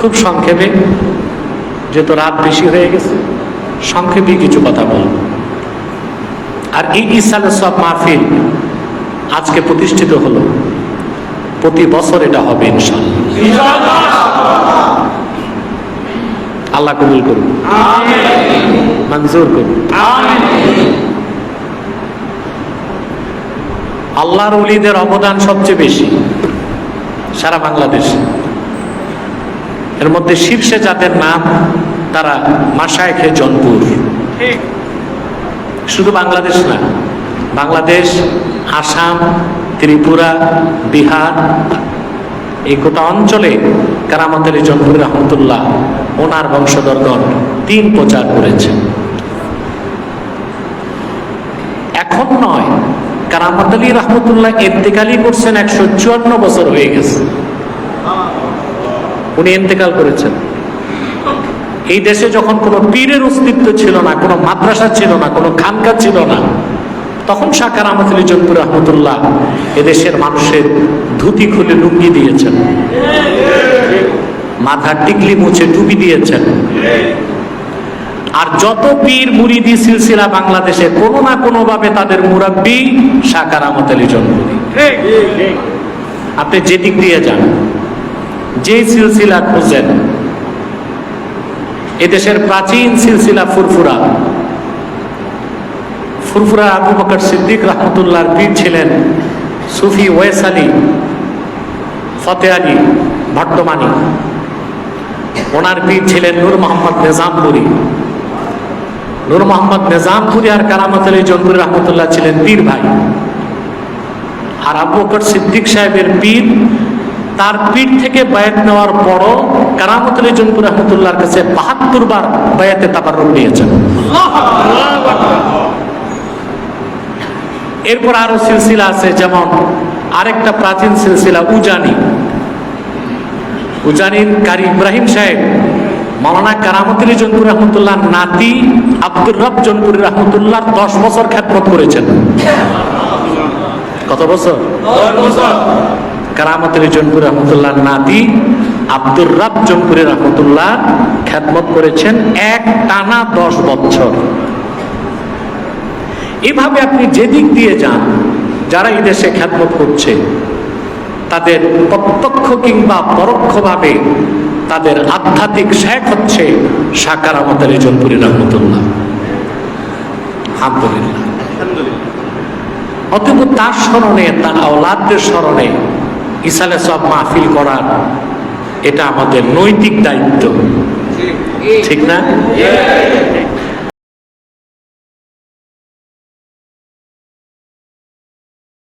খুব সংক্ষেপে, যেহেতু রাত বেশি হয়ে গেছে, সংক্ষেপে কিছু কথা বলবো। আর এই ইসালে সব মাহফিল আজকে প্রতিষ্ঠিত হলো, প্রতি বছর এটা হবে ইনশাআল্লাহ। আল্লাহ কবুল করুন, মঞ্জুর করুন। আল্লাহর ওলিদের অবদান সবচেয়ে বেশি সারা বাংলাদেশে। এর মধ্যে শীর্ষে যাদের নাম, তারা মাশায়েখে জনপুর। শুধু বাংলাদেশ না, বাংলাদেশ, আসাম, ত্রিপুরা, বিহার, এই গোটা অঞ্চলে কারামত আলী জনপুরি রহমতুল্লাহ ওনার বংশধরগণ দিন প্রচার করেছেন। এখন নয়, কারামত আলী রহমতুল্লাহ ইন্তেকালই করছেন 154 বছর হয়ে গেছে। উনি ইন্তেকাল করেছেন। এই দেশে যখন কোনো পীরের অস্তিত্ব ছিল না, কোনো মাদ্রাসা ছিল না, কোনো খানকা ছিল না, তখন শাহ কারামত আলী জনপুরি রহমতুল্লাহ এদেশের মানুষের ধুতি খুলে লুঙ্গি দিয়েছেন, মাথার টিকলি মুছে টুপি দিয়েছেন। আর যত পীর মুরিদি সিলসিলা বাংলাদেশে কোনো না কোনো ভাবে তাদের মুরাব্বি শাহ কারামত আলী জনপুরি। আপনি যেদিক দিয়ে যান, যে সিলসিলা খুঁজেন, এদেশের প্রাচীন সিলসিলা ফুরফুরা, ফুরফুরা আবু বকর সিদ্দিক রহমতুল্লাহর পীর ছিলেন সুফি ওয়েস আলী ফতে আলী ভট্টমানি। ওনার পীর ছিলেন নূর মোহাম্মদ নিজামপুরি। নূর মোহাম্মদ নিজামপুরি আর কারামত আলী জনপুরি রহমতুল্লাহ ছিলেন পীর ভাই। আর আবু বকর সিদ্দিক সাহেবের পীর, তার পীর থেকে বায়াত নেওয়ার পরও কারামত আলী জনপুরি রহমতুল্লাহর কাছে 72 বার বায়াতে তাবাররুক নিয়েছেন। এরপর আরো সিলসিলা আছে, যেমন আরেকটা প্রাচীন সিলসিলা উজানির কারি ইব্রাহিম সাহেব মাওলানা কারামত আলী জনপুরি রহমতুল্লাহ নাতি আব্দুর রব জনপুরি রহমতুল্লাহ 10 বছর খেদমত করেছেন। কত বছর? 10 বছর। কারামত আলী জনপুরি রহমতুল্লাহ নাতি আব্দুর রব জনপুরি রহমতুল্লাহ খেদমত করেছেন এক টানা 10 বছর। এভাবে আপনি যেদিক দিয়ে যান, যারা এই দেশে খেদমত করছে, তাদের প্রত্যক্ষ কিংবা পরোক্ষভাবে তাদের আধ্যাত্মিক শেখ হচ্ছে শাহ কারামত আলী জনপুরি রহমতুল্লাহ। আলহামদুলিল্লাহ। অতএব তার স্মরণে, তার আওলাদদের স্মরণে ইসালে সব মাহফিল করার এটা আমাদের নৈতিক দায়িত্ব, ঠিক না?